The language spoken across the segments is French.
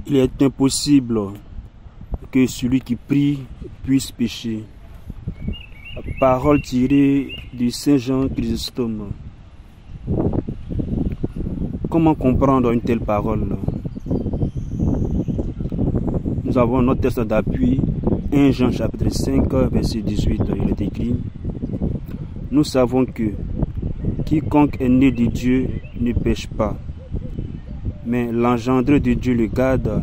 Il est impossible que celui qui prie puisse pécher. Parole tirée de Saint Jean Chrysostome. Comment comprendre une telle parole? Nous avons notre texte d'appui, 1 Jean chapitre 5, verset 18, il est écrit: nous savons que quiconque est né de Dieu ne pêche pas, mais l'engendré de Dieu le garde,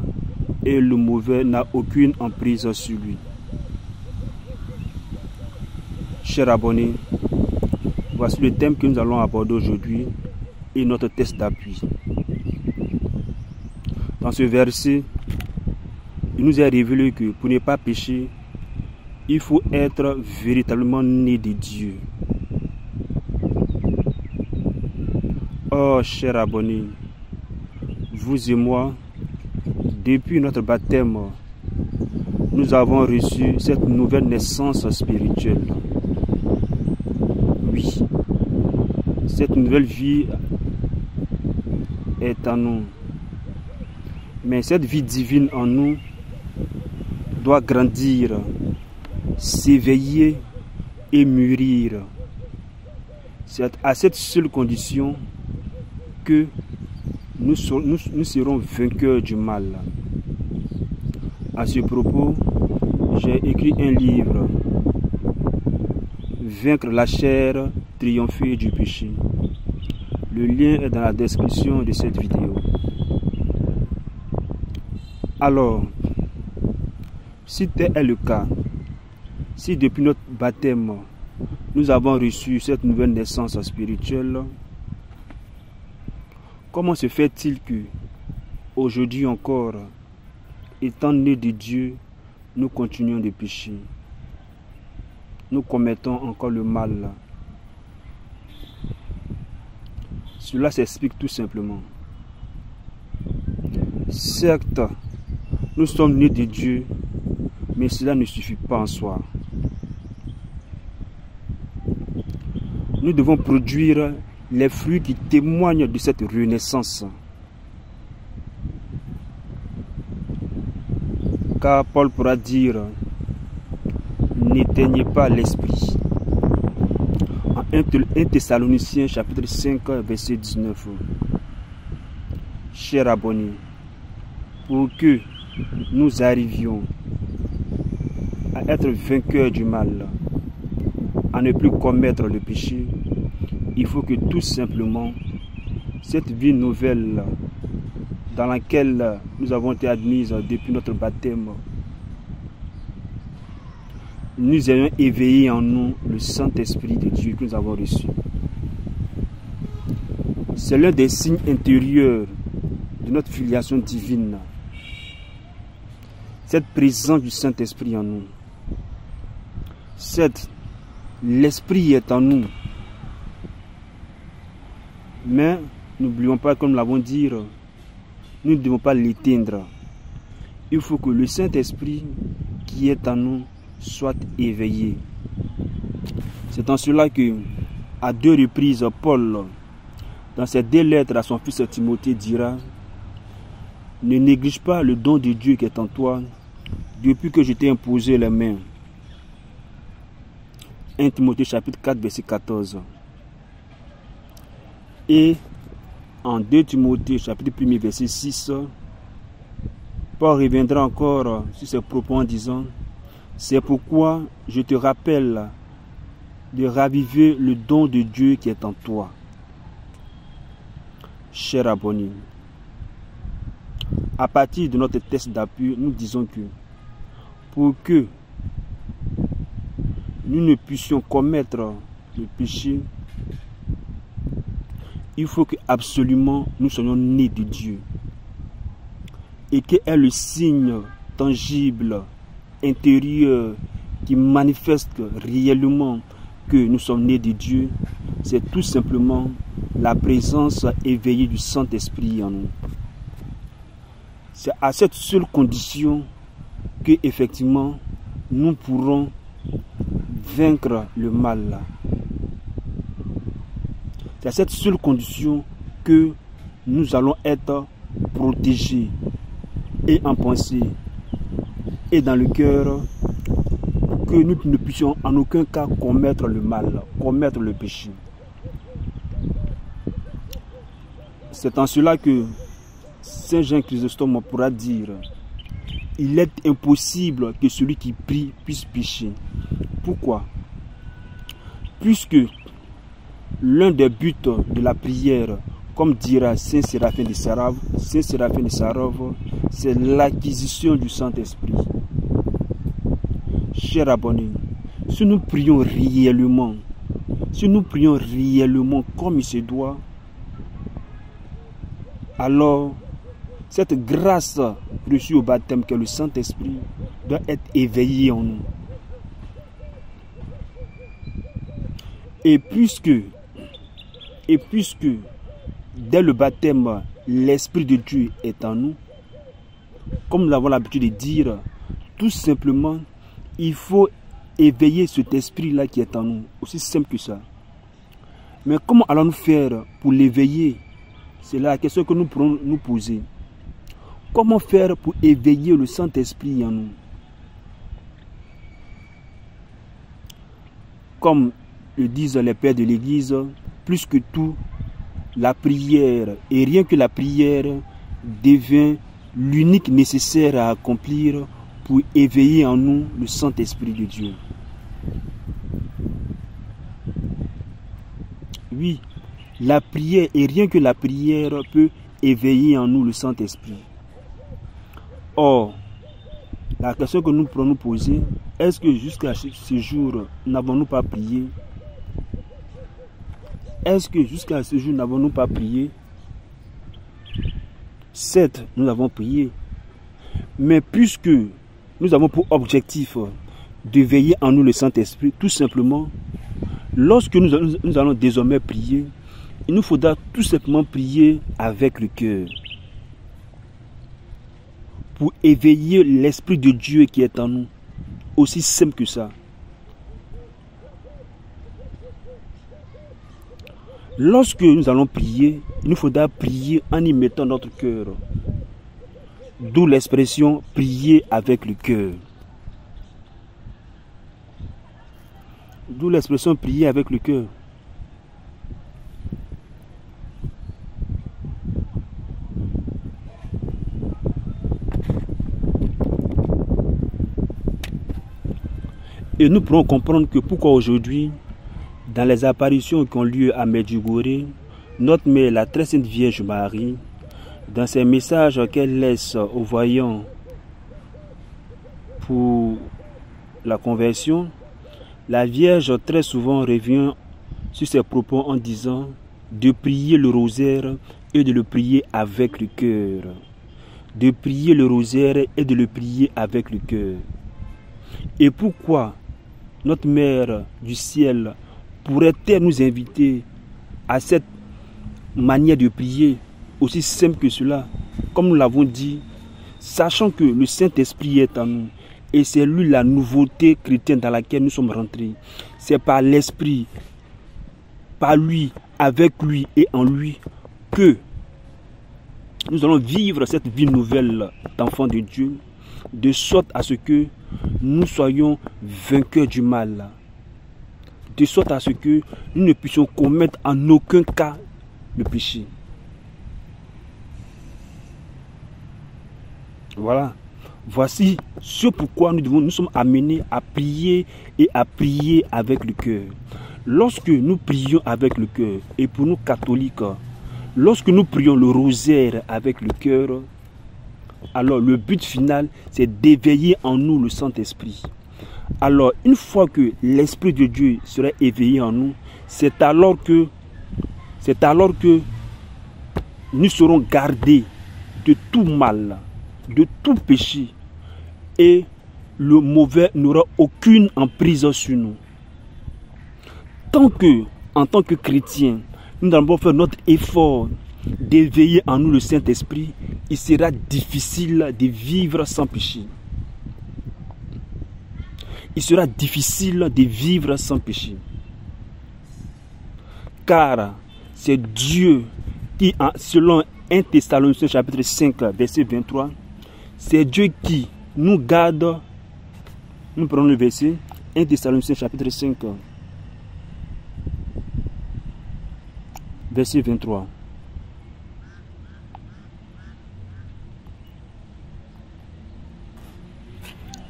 et le mauvais n'a aucune emprise sur lui. Chers abonnés, voici le thème que nous allons aborder aujourd'hui et notre texte d'appui. Dans ce verset, il nous est révélé que pour ne pas pécher, il faut être véritablement né de Dieu. Oh, chers abonnés, vous et moi, depuis notre baptême, nous avons reçu cette nouvelle naissance spirituelle. Oui, cette nouvelle vie est en nous. Mais cette vie divine en nous doit grandir, s'éveiller et mûrir. C'est à cette seule condition que nous serons vainqueurs du mal. À ce propos, j'ai écrit un livre, Vaincre la chair, triompher du péché. Le lien est dans la description de cette vidéo. Alors, si tel est le cas, si depuis notre baptême, nous avons reçu cette nouvelle naissance spirituelle, comment se fait-il que, aujourd'hui encore, étant nés de Dieu, nous continuons de pécher? Nous commettons encore le mal. Cela s'explique tout simplement. Certes, nous sommes nés de Dieu, mais cela ne suffit pas en soi. Nous devons produire les fruits qui témoignent de cette renaissance. Car Paul pourra dire: n'éteignez pas l'esprit. En 1 Thessaloniciens chapitre 5, verset 19. Chers abonnés, pour que nous arrivions à être vainqueurs du mal, à ne plus commettre le péché, il faut que tout simplement cette vie nouvelle dans laquelle nous avons été admis depuis notre baptême, nous ayons éveillé en nous le Saint-Esprit de Dieu que nous avons reçu. C'est l'un des signes intérieurs de notre filiation divine. Cette présence du Saint-Esprit en nous. L'Esprit est en nous. Mais n'oublions pas, comme nous l'avons dit, nous ne devons pas l'éteindre. Il faut que le Saint-Esprit qui est en nous soit éveillé. C'est en cela que, à 2 reprises, Paul, dans ses 2 lettres à son fils Timothée, dira: ne néglige pas le don de Dieu qui est en toi, depuis que je t'ai imposé les mains. 1 Timothée chapitre 4, verset 14. Et en 2 Timothée chapitre 1, verset 6, Paul reviendra encore sur ses propos en disant: c'est pourquoi je te rappelle de raviver le don de Dieu qui est en toi. Chers abonnés, à partir de notre texte d'appui, nous disons que pour que nous ne puissions commettre le péché, il faut que absolument nous soyons nés de Dieu. Et quel est le signe tangible, intérieur, qui manifeste réellement que nous sommes nés de Dieu? C'est tout simplement la présence éveillée du Saint-Esprit en nous. C'est à cette seule condition que effectivement nous pourrons vaincre le mal. C'est à cette seule condition que nous allons être protégés et en pensée et dans le cœur, que nous ne puissions en aucun cas commettre le mal, commettre le péché. C'est en cela que Saint Jean Chrysostome pourra dire: il est impossible que celui qui prie puisse pécher. Pourquoi? Puisque l'un des buts de la prière, comme dira Saint Séraphin de Sarov, c'est l'acquisition du Saint-Esprit. Chers abonnés, si nous prions réellement comme il se doit, alors cette grâce reçue au baptême qu'est le Saint-Esprit doit être éveillée en nous. Et puisque dès le baptême, l'Esprit de Dieu est en nous, comme nous avons l'habitude de dire, tout simplement, il faut éveiller cet esprit-là qui est en nous. Aussi simple que ça. Mais comment allons-nous faire pour l'éveiller? C'est la question que nous pourrons nous poser. Comment faire pour éveiller le Saint-Esprit en nous? Comme le disent les pères de l'Église, plus que tout, la prière, et rien que la prière, devient l'unique nécessaire à accomplir pour éveiller en nous le Saint-Esprit de Dieu. Oui, la prière, et rien que la prière peut éveiller en nous le Saint-Esprit. Or, la question que nous pourrons nous poser, est-ce que jusqu'à ce jour, n'avons-nous pas prié? Est-ce que jusqu'à ce jour, n'avons-nous pas prié? Certes, nous avons prié. Mais puisque nous avons pour objectif de veiller en nous le Saint-Esprit, tout simplement, lorsque nous allons désormais prier, il nous faudra tout simplement prier avec le cœur. Pour éveiller l'Esprit de Dieu qui est en nous. Aussi simple que ça. Lorsque nous allons prier, il nous faudra prier en y mettant notre cœur. D'où l'expression prier avec le cœur. D'où l'expression prier avec le cœur. Et nous pourrons comprendre que pourquoi aujourd'hui, dans les apparitions qui ont lieu à Medjugorje, notre mère, la très sainte Vierge Marie, dans ses messages qu'elle laisse aux voyants pour la conversion, la Vierge très souvent revient sur ses propos en disant de prier le rosaire et de le prier avec le cœur. De prier le rosaire et de le prier avec le cœur. Et pourquoi notre Mère du ciel pourrait-elle nous inviter à cette manière de prier aussi simple que cela, comme nous l'avons dit, sachant que le Saint-Esprit est en nous et c'est lui la nouveauté chrétienne dans laquelle nous sommes rentrés. C'est par l'Esprit, par lui, avec lui et en lui que nous allons vivre cette vie nouvelle d'enfants de Dieu, de sorte à ce que nous soyons vainqueurs du mal, de sorte à ce que nous ne puissions commettre en aucun cas le péché. Voilà. Voici ce pourquoi nous sommes amenés à prier et à prier avec le cœur. Lorsque nous prions avec le cœur, et pour nous catholiques, lorsque nous prions le rosaire avec le cœur, alors le but final, c'est d'éveiller en nous le Saint-Esprit. Alors, une fois que l'Esprit de Dieu sera éveillé en nous, c'est alors que nous serons gardés de tout mal, de tout péché, et le mauvais n'aura aucune emprise sur nous. Tant que, en tant que chrétiens, nous allons faire notre effort d'éveiller en nous le Saint-Esprit, il sera difficile de vivre sans péché. Il sera difficile de vivre sans péché. Car c'est Dieu qui, selon 1 Thessaloniciens chapitre 5, verset 23, C'est Dieu qui nous garde. Nous prenons le verset 1 Thessaloniciens chapitre 5, verset 23.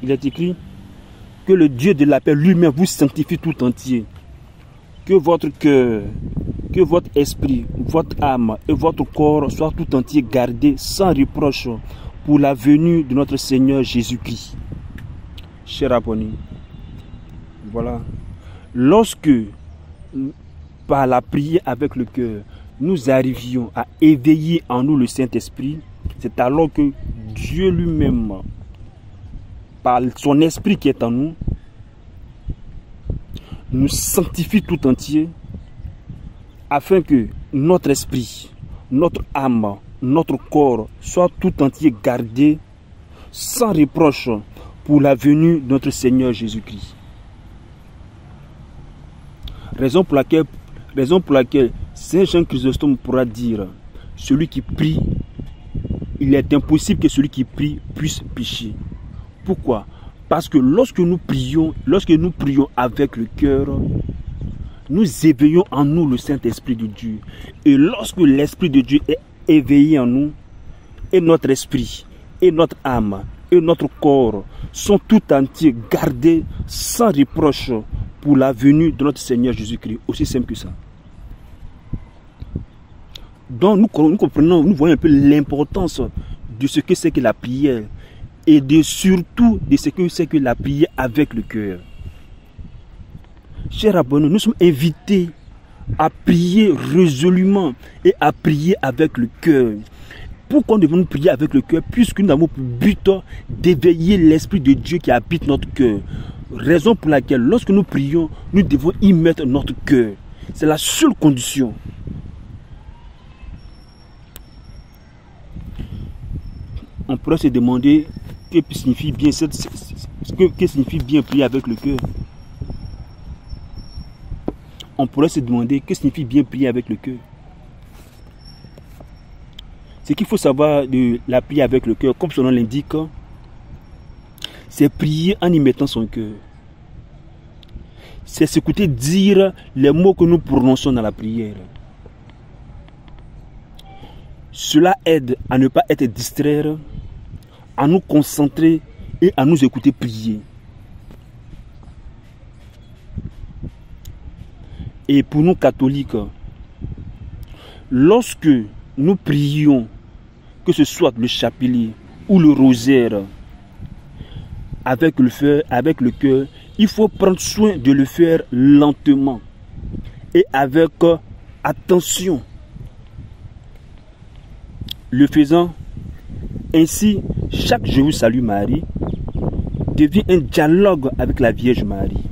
Il est écrit que le Dieu de la paix lui-même vous sanctifie tout entier. Que votre cœur, que votre esprit, votre âme et votre corps soient tout entier gardés sans reproche pour la venue de notre Seigneur Jésus-Christ. Cher abonné, voilà. Lorsque, par la prière avec le cœur, nous arrivions à éveiller en nous le Saint-Esprit, c'est alors que Dieu lui-même, par son esprit qui est en nous, nous sanctifie tout entier afin que notre esprit, notre âme, notre corps soient tout entier gardés sans reproche pour la venue de notre Seigneur Jésus-Christ. Raison pour laquelle Saint Jean Chrysostome pourra dire, celui qui prie, il est impossible que celui qui prie puisse pécher. Pourquoi? Parce que lorsque nous prions avec le cœur, nous éveillons en nous le Saint-Esprit de Dieu. Et lorsque l'Esprit de Dieu est éveillé en nous, et notre esprit, et notre âme, et notre corps sont tout entiers gardés sans reproche pour la venue de notre Seigneur Jésus-Christ. Aussi simple que ça. Donc nous comprenons, nous voyons un peu l'importance de ce que c'est que la prière et surtout de ce que c'est que la prière avec le cœur. Chers abonnés, nous sommes invités à prier résolument et à prier avec le cœur. Pourquoi devons-nous prier avec le cœur? Puisque nous avons pour but d'éveiller l'Esprit de Dieu qui habite notre cœur. Raison pour laquelle, lorsque nous prions, nous devons y mettre notre cœur. C'est la seule condition. On pourrait se demander que signifie bien prier avec le cœur. On pourrait se demander que signifie bien prier avec le cœur. Ce qu'il faut savoir de la prière avec le cœur, comme son nom l'indique, c'est prier en y mettant son cœur. C'est s'écouter dire les mots que nous prononçons dans la prière. Cela aide à ne pas être distraire, à nous concentrer et à nous écouter prier. Et pour nous catholiques, lorsque nous prions, que ce soit le chapelet ou le rosaire, avec le cœur, il faut prendre soin de le faire lentement et avec attention. Le faisant, ainsi, chaque Je vous salue Marie devient un dialogue avec la Vierge Marie.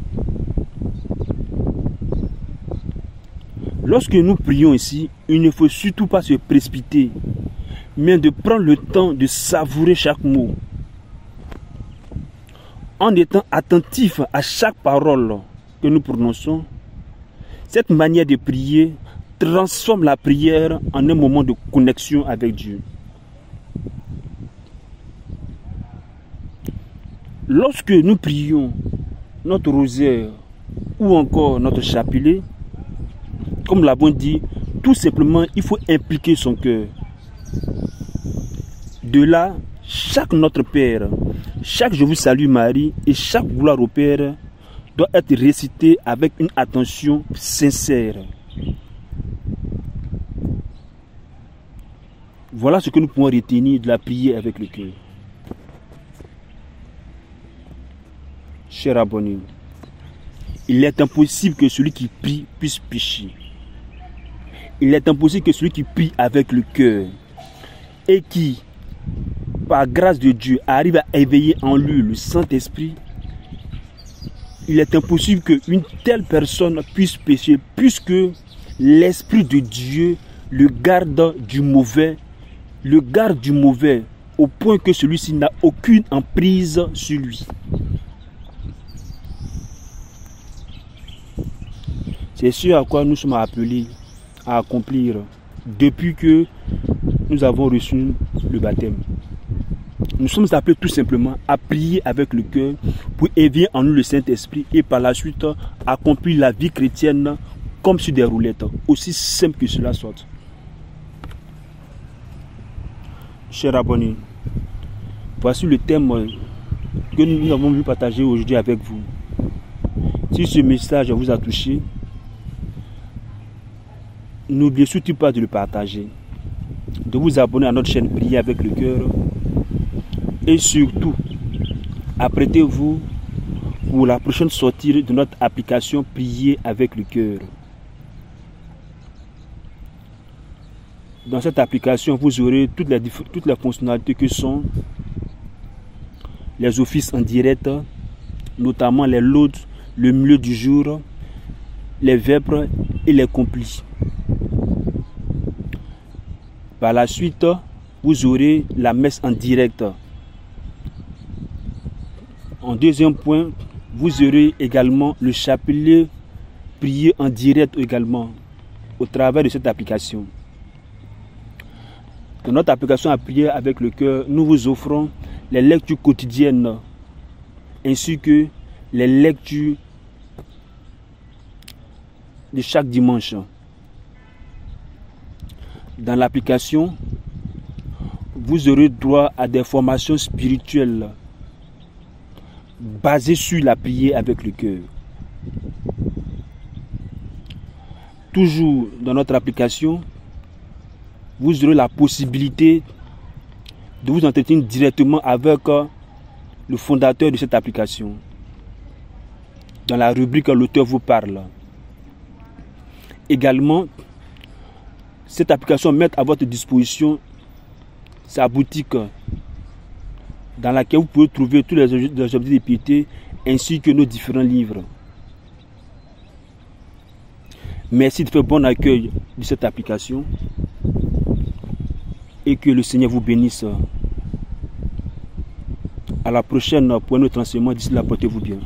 Lorsque nous prions ici, il ne faut surtout pas se précipiter, mais de prendre le temps de savourer chaque mot, en étant attentif à chaque parole que nous prononçons. Cette manière de prier transforme la prière en un moment de connexion avec Dieu. Lorsque nous prions notre rosaire ou encore notre chapelet, comme l'avons dit, tout simplement, il faut impliquer son cœur. De là, chaque Notre Père, chaque Je vous salue Marie et chaque gloire au Père doit être récité avec une attention sincère. Voilà ce que nous pouvons retenir de la prière avec le cœur. Chers abonnés, il est impossible que celui qui prie puisse pécher. Il est impossible que celui qui prie avec le cœur et qui, par grâce de Dieu, arrive à éveiller en lui le Saint-Esprit, il est impossible qu'une telle personne puisse pécher, puisque l'Esprit de Dieu le garde du mauvais au point que celui-ci n'a aucune emprise sur lui. C'est ce à quoi nous sommes appelés à accomplir depuis que nous avons reçu le baptême. Nous sommes appelés tout simplement à prier avec le cœur pour éveiller en nous le Saint-Esprit et par la suite accomplir la vie chrétienne comme sur des roulettes, aussi simple que cela soit. Chers abonnés, voici le thème que nous avons voulu partager aujourd'hui avec vous. Si ce message vous a touché, n'oubliez surtout pas de le partager, de vous abonner à notre chaîne Prier avec le cœur et surtout, apprêtez-vous pour la prochaine sortie de notre application Prier avec le cœur. Dans cette application, vous aurez toutes les fonctionnalités que sont les offices en direct, notamment les loads, le milieu du jour, les vêpres et les complis. Par la suite, vous aurez la messe en direct. En deuxième point, vous aurez également le chapelet prié en direct également au travers de cette application. Dans notre application à prier avec le cœur, nous vous offrons les lectures quotidiennes ainsi que les lectures de chaque dimanche. Dans l'application, vous aurez droit à des formations spirituelles basées sur la prière avec le cœur. Toujours dans notre application, vous aurez la possibilité de vous entretenir directement avec le fondateur de cette application. Dans la rubrique l'auteur vous parle. Également, cette application met à votre disposition sa boutique dans laquelle vous pouvez trouver tous les objets de piété ainsi que nos différents livres. Merci de faire bon accueil de cette application et que le Seigneur vous bénisse. À la prochaine pour un autre enseignement. D'ici là, portez-vous bien.